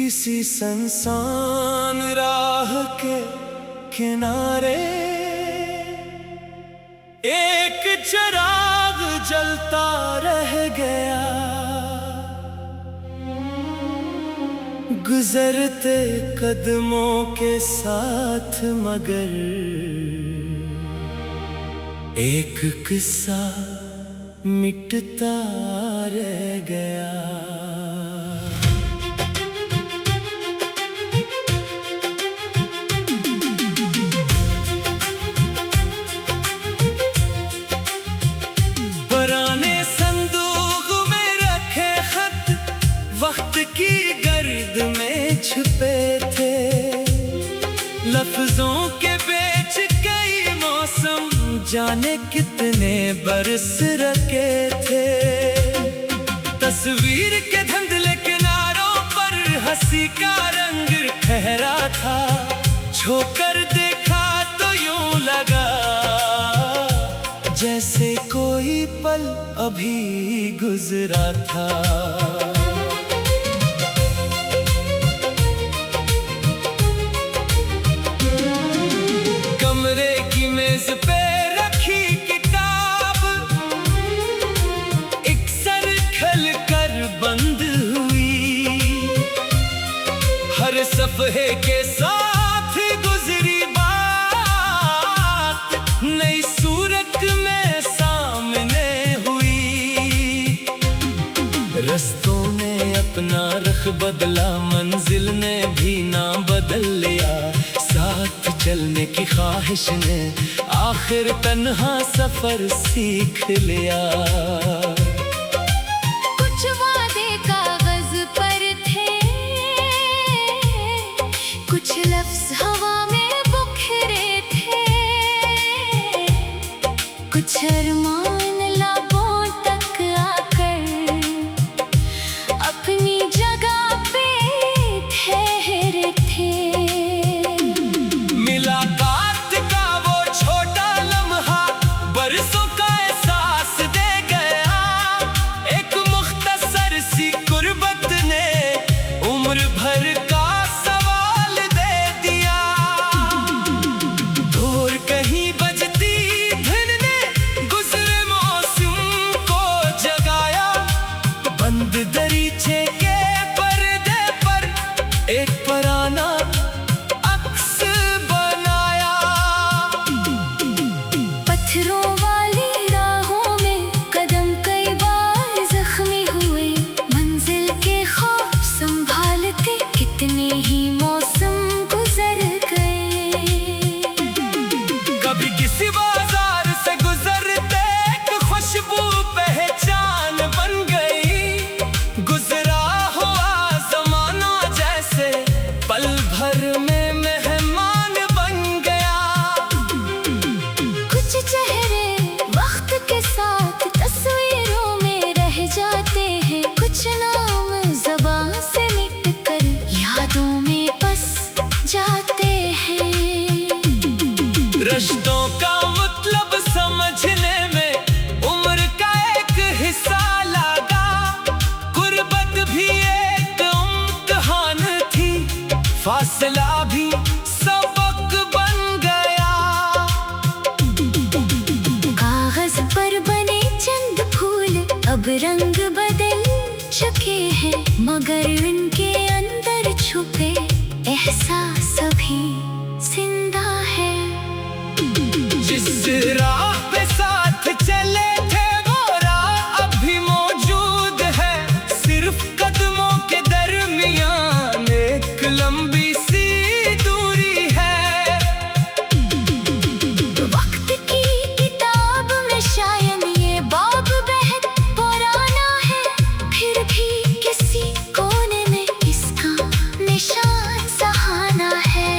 किसी सुनसान राह के किनारे एक चिराग जलता रह गया। गुजरते कदमों के साथ मगर एक किस्सा मिटता रह गया। पुराने संदूक में रखे खत वक्त की गर्द में छुपे थे। लफ्जों के बेच कई मौसम जाने कितने बरस रखे थे। तस्वीर के धुंधले किनारों पर हंसी का रंग ठहरा था। छूकर देखा तो यूं लगा जैसे कोई पल अभी गुजरा था। कमरे की मेज पे रखी किताब एक सरखल कर बंद हुई। हर सफ़हे के साथ गुजरी बात नई सूरत में सामने हुई। रस्तों ने अपना रख बदला, मंजिल ने भी ना बदल लिया। साथ चलने की ख्वाहिश ने आखिर तन्हा सफर सीख लिया। कुछ वादे कागज पर थे, कुछ लफ्ज हवा में बिखरे थे। कुछ अरमान लबों तक आकर अपनी जगह पे ठहरे थे। मुलाकात का वो छोटा लम्हा बरसों का एहसास दे गया। एक मुख्तसर सी कुर्बत ने उम्र भर का सवाल दे दिया। दूर कहीं बजती धुन ने गुजरे मौसम को जगाया। बंद दरीचे के पर्दे पर एक पुराना पत्थरों वाली राहों में कदम कई बार जख्मी हुए। मंजिल के खौफ संभालते कितने ही मौसम गुजर गए। कभी किसी बाजार से गुजरते एक खुशबू पहचान बन गई। गुजरा हुआ जमाना जैसे पल भर में मेहमान बन गया। कुछ चेहरे वक्त के साथ तस्वीरों में रह जाते हैं। कुछ नाम ज़बान से मिट कर यादों में बस जाते हैं। रिश्तों का मतलब समझने में उम्र का एक हिस्सा लगा। गुर्बत भी एक इम्तिहान थी, फासला भी सबक बन गया। कागज पर बने चंद फूल अब रंग बदल चुके हैं, मगर उनके अंदर छुपे एहसास अभी जिंदा है। जिस राह पे साथ चले थे वो राह अब भी मौजूद है। सिर्फ कदमों के दरमियान एक लंबी सी दूरी है। वक्त की किताब में शायद ये बाब बेहद पुराना है। फिर भी किसी कोने में इसका निशान सहाना है।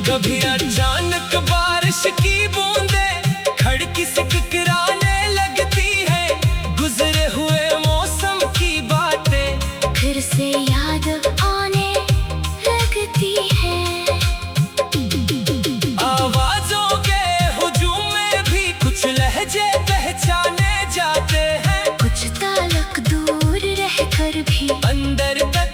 कभी अचानक बारिश की बूंदें खिड़की से टकराने लगती है। गुजरे हुए मौसम की बातें फिर से याद आने लगती है। आवाजों के हुजूम में भी कुछ लहजे पहचाने जाते हैं। कुछ ताल्लुक दूर रहकर भी अंदर तक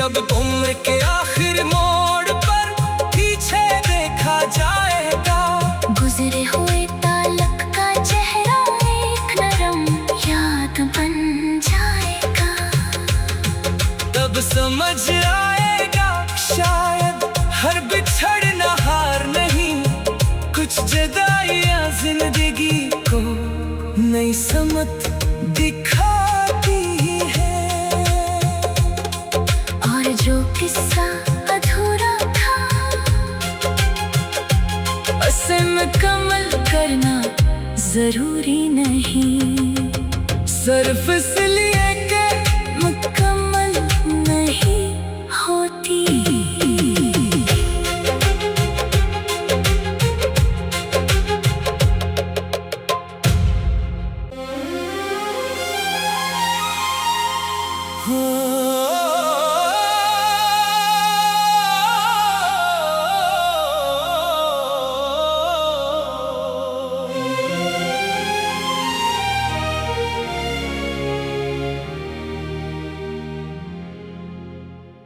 जब उम्र के आखिर मोड़ पर पीछे देखा जाएगा, गुजरे हुए तालक का चेहरा एक नरम याद बन जाएगा। तब समझ आएगा शायद हर बिछड़ना हार नहीं, कुछ जुदाइयां जिंदगी को नई समत दिखाती है। और जो किस्सा अधूरा था उसे मुकम्मल करना जरूरी नहीं, सिर्फ इसलिए कि मुकम्मल नहीं होती।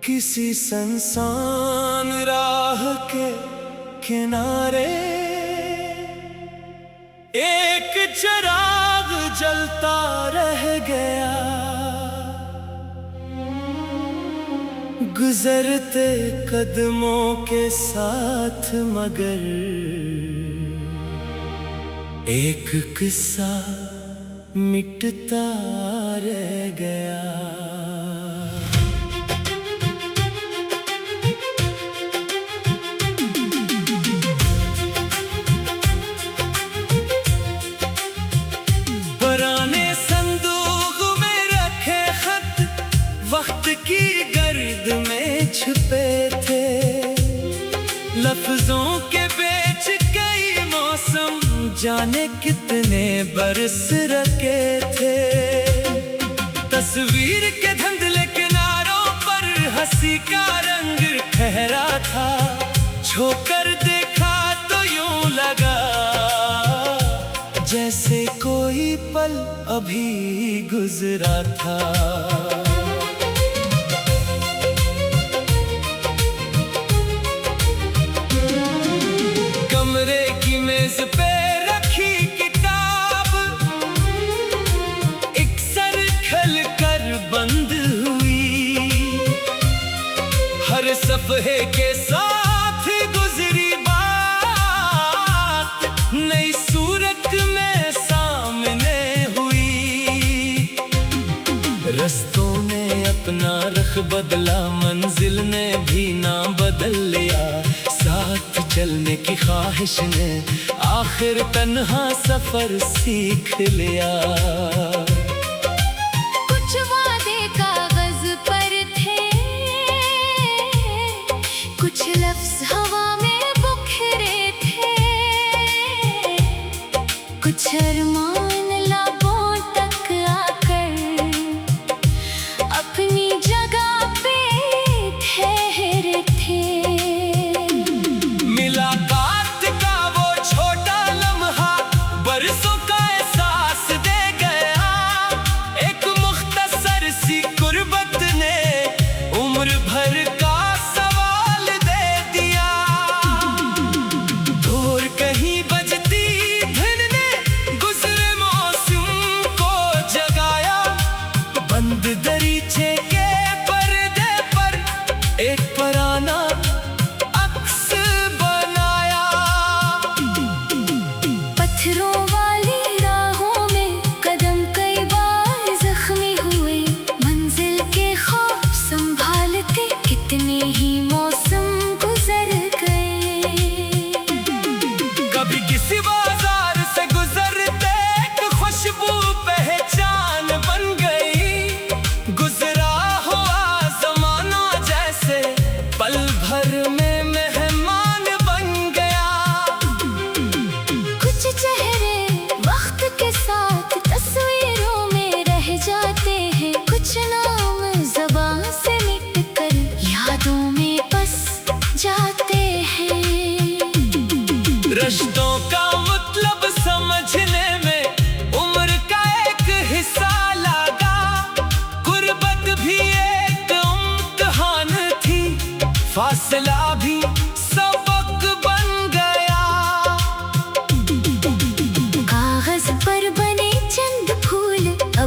किसी सुनसान राह के किनारे एक चिराग जलता रह गया, गुजरते कदमों के साथ मगर एक किस्सा मिटता रह गया। वक्त की गर्द में छुपे थे, लफ्जों के बेच कई मौसम जाने कितने बरस रखे थे। तस्वीर के धुंधले किनारों पर हंसी का रंग ठहरा था, छोकर देखा तो यूं लगा जैसे कोई पल अभी गुजरा था। कमरे की मेज पे रखी किताब एक सरखल कर बंद हुई, हर सफ़े के साथ गुजरी बात नई सूरत में सामने हुई। रस्तों ने अपना रख बदला, मंजिल ने भी ना बदल लिया, साथ चलने की ख्वाहिश ने आखिर तन्हा सफर सीख लिया। कुछ वादे कागज पर थे, कुछ लफ्ज हवा में बिखरे थे, कुछ अरमान लबों तक आकर अपनी जगह पे ठहरे थे। मुलाकात का वो छोटा लम्हा बरसों का एहसास दे गया,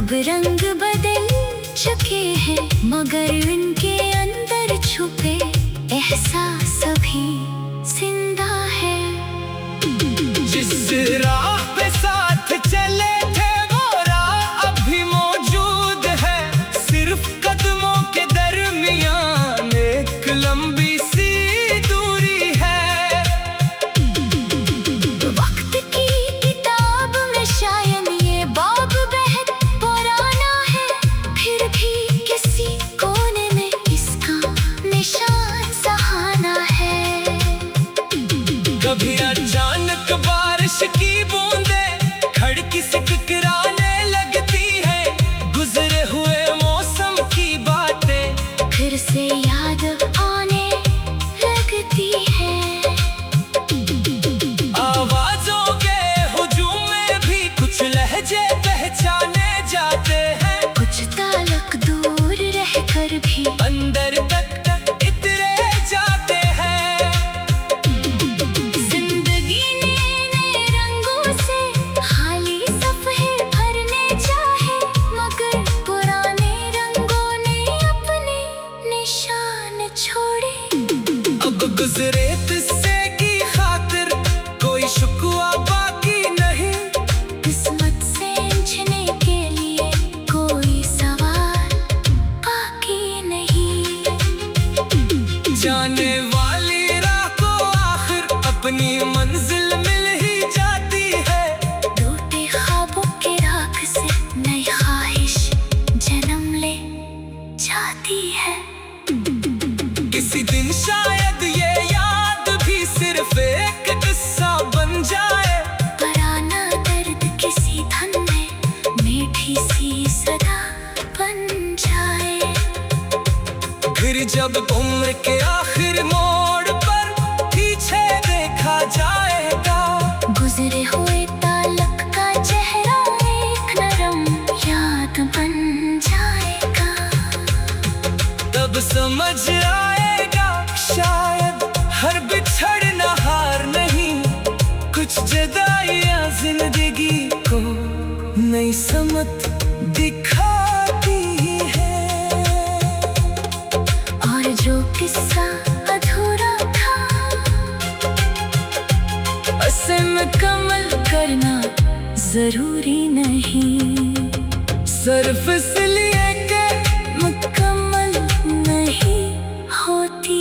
अब रंग बदल चुके हैं, मगर उनके अंदर छुपे एहसास अभी जिंदा है। जिस राह पे साथ चले थे वो राह अब भी मौजूद है, सिर्फ कदमों के दरमियान एक लंबी सी दूरी है। वक्त की किताब में शायद ये बाब बेहद पुराना है, फिर भी किसी कोने में इसका निशान सहाना है। कभी अचानक बारिश की बूंदें खिड़की से टकराने लगती है, गुजरे हुए मौसम की बातें फिर से याद आने लगती है। आवाजों के हुजूम में भी कुछ लहजे पहचाने जाते हैं, कुछ ताल्लुक दूर रहकर भी अंदर तक इतरे जाते हैं। जिंदगी ने नए रंगों से खाली सफ़े भरने चाहे, मगर पुराने रंगों ने अपने निशान छोड़े। अब गुजरे किस्से की खातिर कोई शुक्वा बाकी नहीं, किस्मत से इंझने के लिए कोई सवाल बाकी नहीं। जाने वाली राह को आखिर अपनी मंजिल मिल ही जाती है। टूटे ख्वाबों के राख से नई ख्वाहिश जन्म ले जाती है। किसी दिन शायद ये याद भी सिर्फ एक किस्सा बन जाए, पुराना दर्द किसी धन में मीठी सी सदा बन जाए। फिर जब उम्र के आखिर मोड़ पर पीछे देखा जाएगा, गुजरे हुए ताल्लुक का चेहरा एक नरम याद बन जाएगा। तब समझ आएगा शायद हर बिछड़ना हार नहीं, कुछ जुदाइयां जिंदगी को नई समत दिखाती है। और जो किस्सा अधूरा था उसे मुकम्मल करना जरूरी नहीं, सिर्फ इसलिए कि मुकम्मल नहीं होती।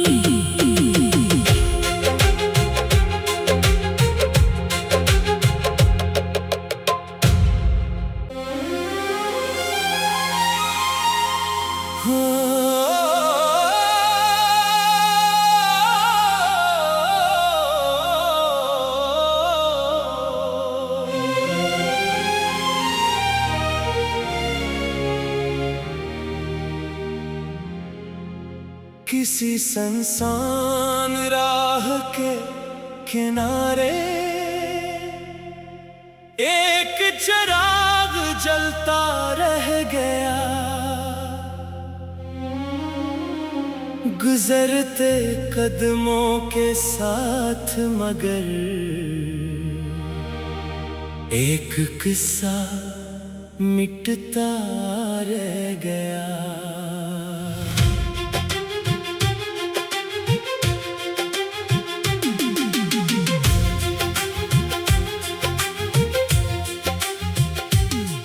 किसी सुनसान राह के किनारे एक चिराग जलता रह गया, गुजरते कदमों के साथ मगर एक किस्सा मिटता रह गया।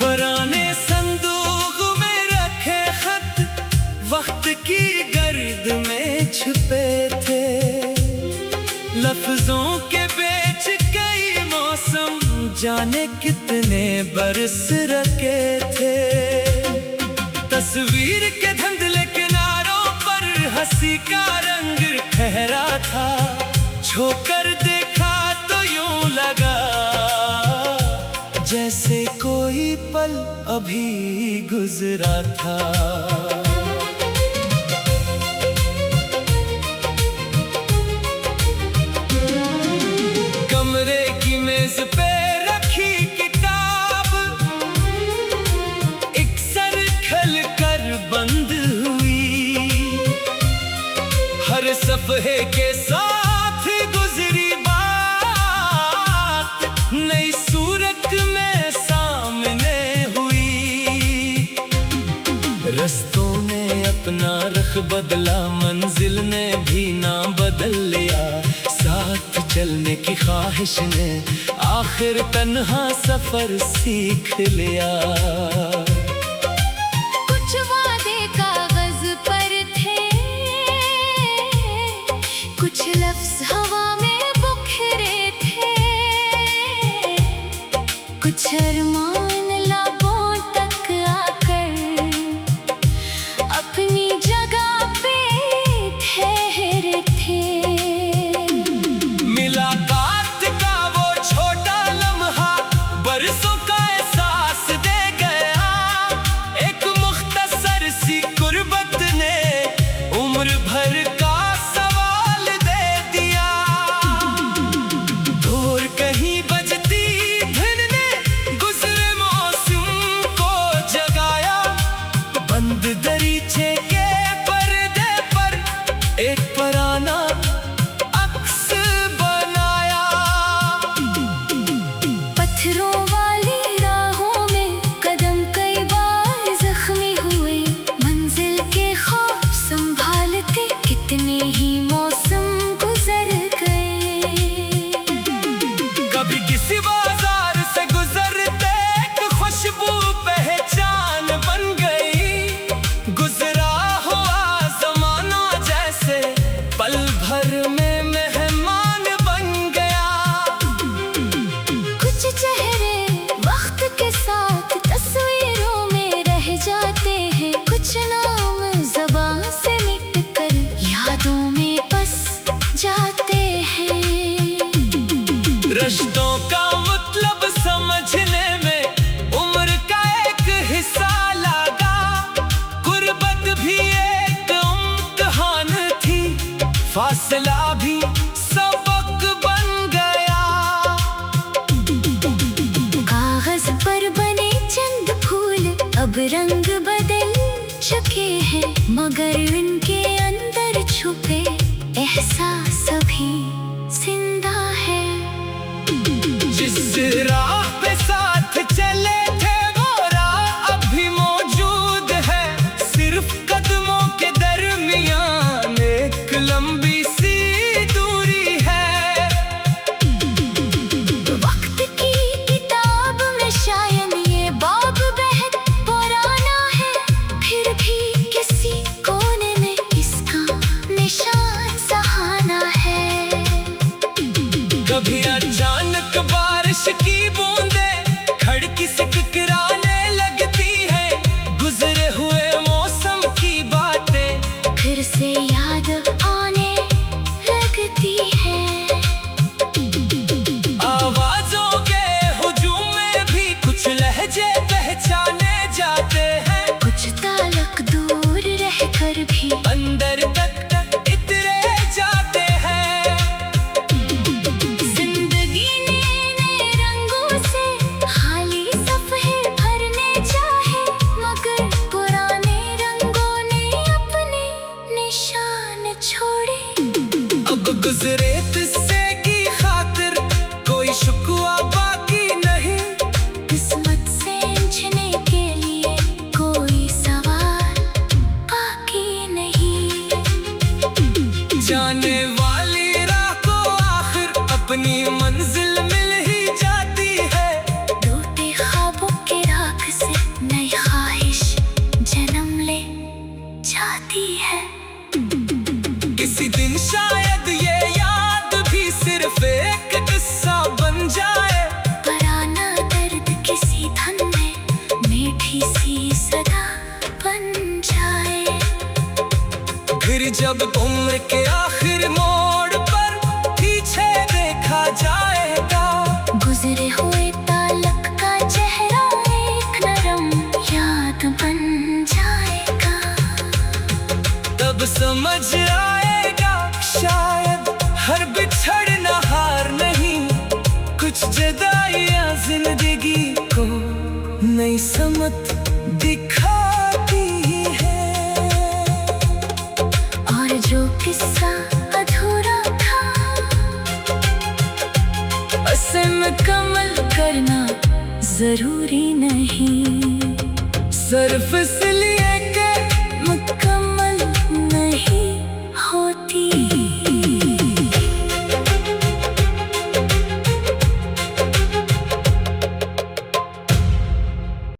पुराने संदूक में रखे खत वक्त की गर्द में छुपे थे, लफ्जों के बेच कई मौसम जाने कितने बरस रखे थे। तस्वीर के धुंधले किनारों पर हंसी का रंग ठहरा था, छोकर देखा तो यूं लगा जैसे कोई पल अभी गुजरा था। कमरे की मेज पे रखी किताब एक सरखल कर बंद हुई, हर सफ़े के साथ गुजरी बात नई सूरत में सामने हुई। रुख बदला मंजिल ने भी ना बदल लिया, साथ चलने की ख्वाहिश ने आखिर तन्हा सफर सीख लिया। कुछ वादे कागज पर थे, कुछ लफ्ज हवा में बिखरे थे, कुछ अरमान लबों तक आकर अपनी जगह पे ठहरे थे। मुलाकात का वो छोटा लम्हा बरसों का एहसास दे गया, एक मुख्तसर सी कुर्बत ने उम्र भर का सवाल दे दिया। दूर कहीं बजती धुन ने गुजरे मौसम को जगाया, बंद दरीचे के पर्दे पर एक पुराना अक्स बनाया। पत्थरों वाली राहों में कदम कई बार जख्मी हुए, मंजिल के खौफ संभालते कितने ही मौसम गुजर गए। कभी किसी बाजार से गुजरते एक खुशबू पहचान बन गई, गुजरा हुआ जमाना जैसे पल भर में मेहमान बन गया। कुछ चेहरे वक्त के साथ तस्वीरों में रह जाते हैं, कुछ नाम ज़बान से मिट कर यादों में बस जाते हैं। रिश्तों का मतलब समझने में उम्र का एक हिस्सा लगा, गुर्बत भी एक इम्तिहान थी, फासला भी सबक बन गया। कागज पर बने चंद फूल अब रंग बदल चुके हैं, मगर उनके अंदर छुपे एहसास अभी जिंदा है। जिस राह पे साथ चले थे वो राह अब भी मौजूद है, सिर्फ कदमों के दरमियान एक लंबी सी दूरी है। वक्त की किताब में शायद ये बाब बेहद पुराना है, फिर भी किसी कोने में इसका निशान सहाना है। कभी अचानक बारिश की बूंदें खिड़की से टकराने लगती है, गुजरे हुए मौसम की बातें फिर से याद आने लगती है। आवाजों के हुजूम में भी कुछ लहजे पहचाने जाते हैं, कुछ ताल्लुक दूर रहकर भी अंदर तक इतरे जाते हैं। जिंदगी ने नए रंगों से खाली सफ़े भरने चाहे, मगर पुराने रंगों ने अपने निशान छोड़े। अब गुजरे किस्से की खातिर कोई शुक्वा बाकी नहीं, किस्मत से इंझने के लिए कोई सवाल बाकी नहीं। जाने वाली राह को आखिर अपनी मंजिल मिल ही जाती है, टूटे ख्वाबों के राख से नई ख्वाहिश जन्म ले जाती है। किसी दिन शायद ये याद भी सिर्फ एक किस्सा बन जाए, पुराना दर्द किसी धन में मीठी सी सदा बन जाए। फिर जब उम्र के आखिर मोड़ पर पीछे देखा जाएगा, गुजरे हुए ताल्लुक का चेहरा एक नरम याद बन जाएगा। तब समझ आएगा शायद हर बिछड़ना हार नहीं, कुछ जुदाइयां जिंदगी को नई समत दिखाती है। और जो किस्सा अधूरा था उसे मुकम्मल करना जरूरी नहीं, सिर्फ इसलिए